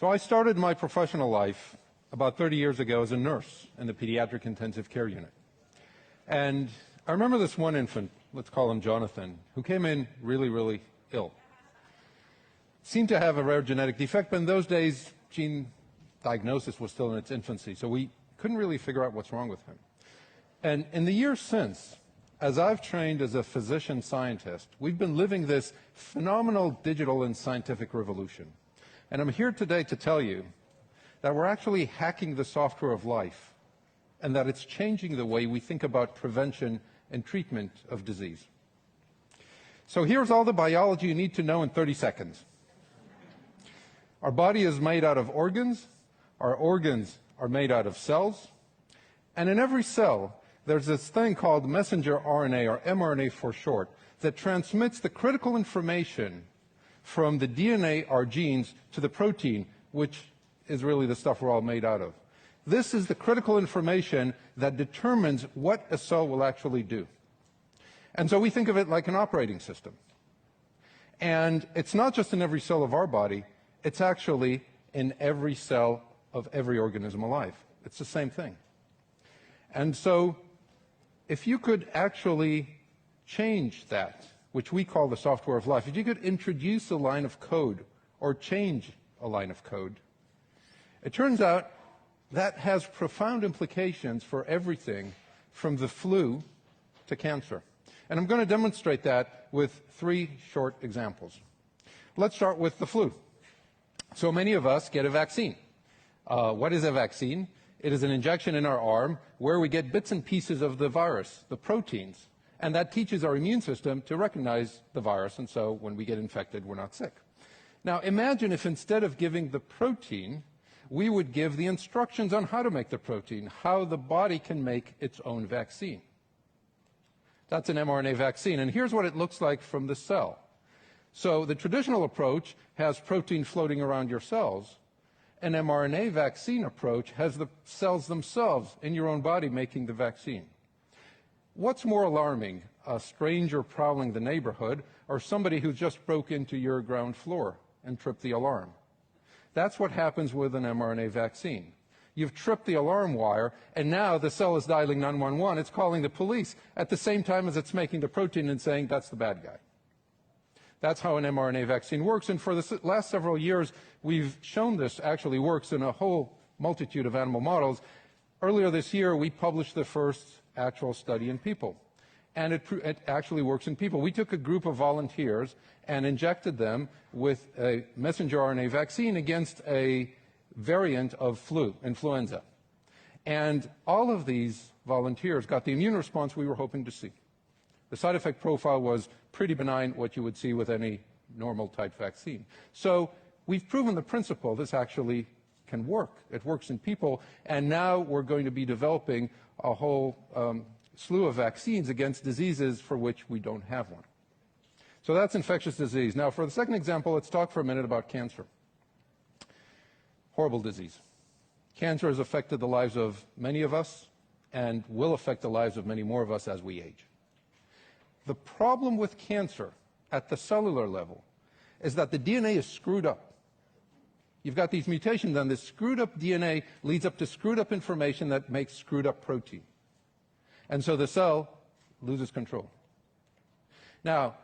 So I started my professional life about 30 years ago as a nurse in the pediatric intensive care unit. And I remember this one infant, let's call him Jonathan, who came in really, really ill. Seemed to have a rare genetic defect, but in those days, gene diagnosis was still in its infancy, so we couldn't really figure out what's wrong with him. And in the years since, as I've trained as a physician scientist, we've been living this phenomenal digital and scientific revolution. And I'm here today to tell you that we're actually hacking the software of life and that it's changing the way we think about prevention and treatment of disease. So here's all the biology you need to know in 30 seconds. Our body is made out of organs. Our organs are made out of cells. And in every cell, there's this thing called messenger RNA, or mRNA for short, that transmits the critical information from the DNA, our genes, to the protein, which is really the stuff we're all made out of. This is the critical information that determines what a cell will actually do. And so we think of it like an operating system. And it's not just in every cell of our body, it's actually in every cell of every organism alive. It's the same thing. And so if you could actually change that, which we call the software of life, if you could introduce a line of code or change a line of code, it turns out that has profound implications for everything from the flu to cancer. And I'm going to demonstrate that with 3 short examples. Let's start with the flu. So many of us get a vaccine. What is a vaccine? It is an injection in our arm where we get bits and pieces of the virus, the proteins, and that teaches our immune system to recognize the virus, and so when we get infected, we're not sick. Now, imagine if instead of giving the protein, we would give the instructions on how to make the protein, how the body can make its own vaccine. That's an mRNA vaccine, and here's what it looks like from the cell. So the traditional approach has protein floating around your cells. An mRNA vaccine approach has the cells themselves in your own body making the vaccine. What's more alarming, a stranger prowling the neighborhood or somebody who just broke into your ground floor and tripped the alarm? That's what happens with an mRNA vaccine. You've tripped the alarm wire, and now the cell is dialing 911. It's calling the police at the same time as it's making the protein and saying, that's the bad guy. That's how an mRNA vaccine works, and for the last several years, we've shown this actually works in a whole multitude of animal models. Earlier this year, we published the first actual study in people, and it actually works in people. We took a group of volunteers and injected them with a messenger RNA vaccine against a variant of influenza. And all of these volunteers got the immune response we were hoping to see. The side effect profile was pretty benign, what you would see with any normal type vaccine. So we've proven the principle. This actually can work. It works in people, and now we're going to be developing a whole slew of vaccines against diseases for which we don't have one. So that's infectious disease. Now, for the second example, let's talk for a minute about cancer. Horrible disease. Cancer has affected the lives of many of us and will affect the lives of many more of us as we age. The problem with cancer at the cellular level is that the DNA is screwed up. You've got these mutations, and this screwed up DNA leads up to screwed up information that makes screwed up protein. And so the cell loses control. Now,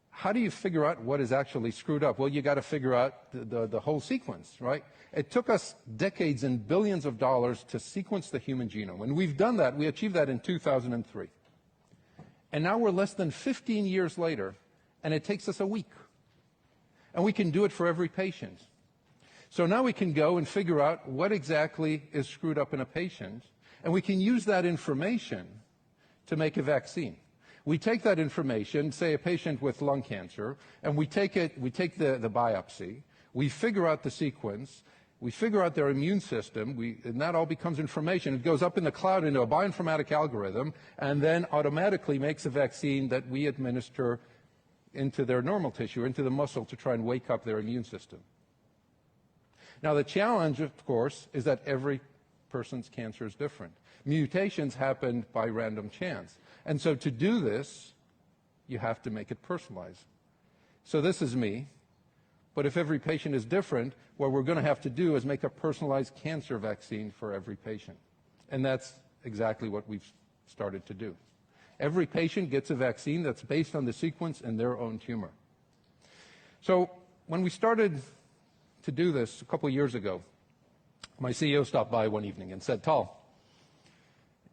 how do you figure out what is actually screwed up? Well, you got to figure out the whole sequence, right? It took us decades and billions of dollars to sequence the human genome. And we've done that. We achieved that in 2003. And now we're less than 15 years later, and it takes us a week. And we can do it for every patient. So now we can go and figure out what exactly is screwed up in a patient, and we can use that information to make a vaccine. We take that information, say a patient with lung cancer, and we take the biopsy, we figure out the sequence, we figure out their immune system, and that all becomes information. It goes up in the cloud into a bioinformatic algorithm, and then automatically makes a vaccine that we administer into their normal tissue, into the muscle, to try and wake up their immune system. Now, the challenge, of course, is that every person's cancer is different. Mutations happen by random chance. And so to do this, you have to make it personalized. So this is me, But if every patient is different, what we're going to have to do is make a personalized cancer vaccine for every patient. And that's exactly what we've started to do. Every patient gets a vaccine that's based on the sequence in their own tumor. So when we started to do this a couple of years ago, my CEO stopped by one evening and said, "Tal,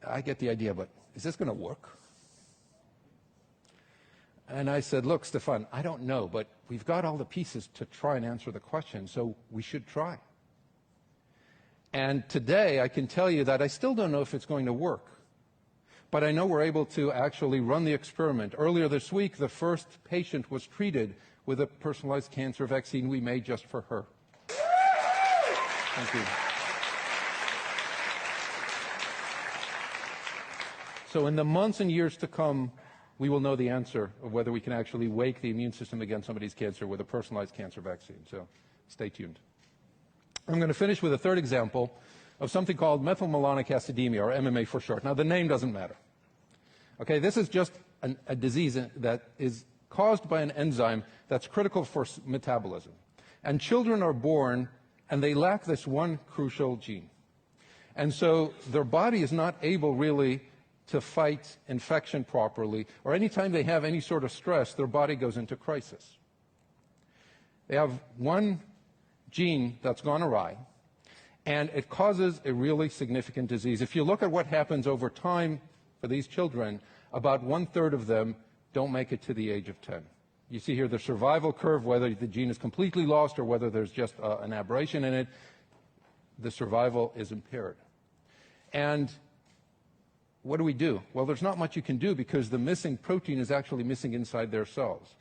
I get the idea, but is this going to work?" And I said, "Look, Stefan, I don't know, but we've got all the pieces to try and answer the question, so we should try." And today, I can tell you that I still don't know if it's going to work, but I know we're able to actually run the experiment. Earlier this week, the first patient was treated with a personalized cancer vaccine we made just for her. Thank you. So in the months and years to come, we will know the answer of whether we can actually wake the immune system against somebody's cancer with a personalized cancer vaccine. So stay tuned. I'm going to finish with a third example of something called methylmalonic acidemia, or MMA for short. Now, the name doesn't matter. Okay, this is just a disease that is caused by an enzyme that's critical for metabolism. And children are born, and they lack this one crucial gene. And so their body is not able really to fight infection properly, or anytime they have any sort of stress, their body goes into crisis. They have one gene that's gone awry, and it causes a really significant disease. If you look at what happens over time for these children, about 1/3 of them don't make it to the age of 10. You see here the survival curve, whether the gene is completely lost or whether there's just an aberration in it, the survival is impaired. And what do? Well, there's not much you can do because the missing protein is actually missing inside their cells.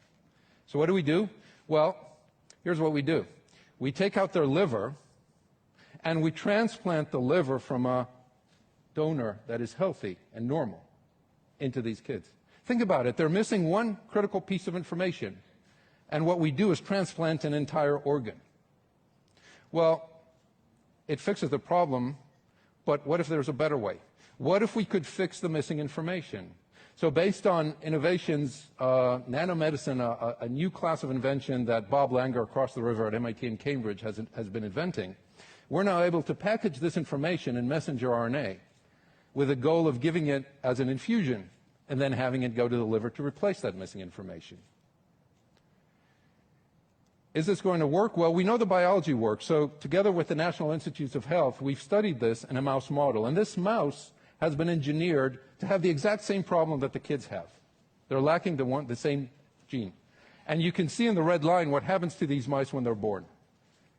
So what do? Well, here's what we do. We take out their liver and we transplant the liver from a donor that is healthy and normal into these kids. Think about it. They're missing one critical piece of information. And what we do is transplant an entire organ. Well, it fixes the problem, but what if there's a better way? What if we could fix the missing information? So based on innovations, nanomedicine, a new class of invention that Bob Langer across the river at MIT and Cambridge has been inventing, we're now able to package this information in messenger RNA with a goal of giving it as an infusion and then having it go to the liver to replace that missing information. Is this going to work? Well, we know the biology works. So together with the National Institutes of Health, we've studied this in a mouse model. And this mouse has been engineered to have the exact same problem that the kids have. They're lacking the same gene. And you can see in the red line what happens to these mice when they're born.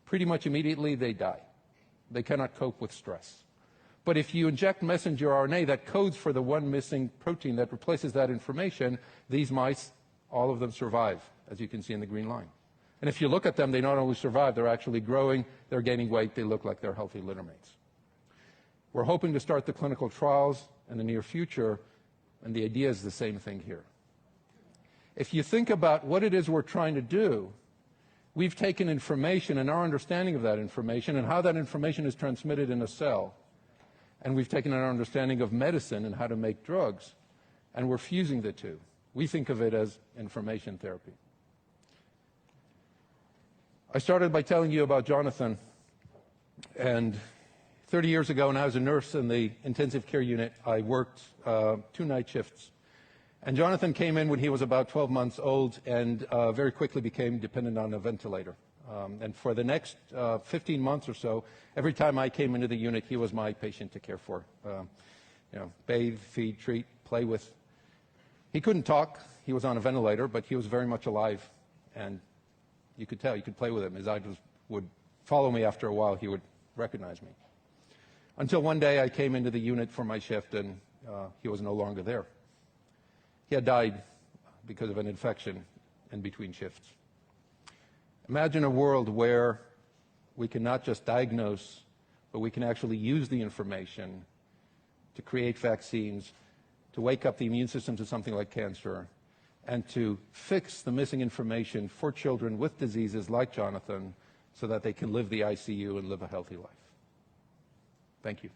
Pretty much immediately, they die. They cannot cope with stress. But if you inject messenger RNA that codes for the one missing protein that replaces that information, these mice, all of them survive, as you can see in the green line. And if you look at them, they not only survive, they're actually growing, they're gaining weight, they look like they're healthy littermates. We're hoping to start the clinical trials in the near future, and the idea is the same thing here. If you think about what it is we're trying to do, we've taken information and our understanding of that information and how that information is transmitted in a cell, and we've taken our understanding of medicine and how to make drugs, and we're fusing the two. We think of it as information therapy. I started by telling you about Jonathan, and 30 years ago, when I was a nurse in the intensive care unit, I worked 2 night shifts. And Jonathan came in when he was about 12 months old and very quickly became dependent on a ventilator. And for the next 15 months or so, every time I came into the unit, he was my patient to care for. Bathe, feed, treat, play with. He couldn't talk. He was on a ventilator, but he was very much alive. And you could tell, you could play with him. His eyes would follow me after a while. He would recognize me. Until one day I came into the unit for my shift and he was no longer there. He had died because of an infection in between shifts. Imagine a world where we can not just diagnose, but we can actually use the information to create vaccines, to wake up the immune system to something like cancer, and to fix the missing information for children with diseases like Jonathan so that they can live the ICU and live a healthy life. Thank you.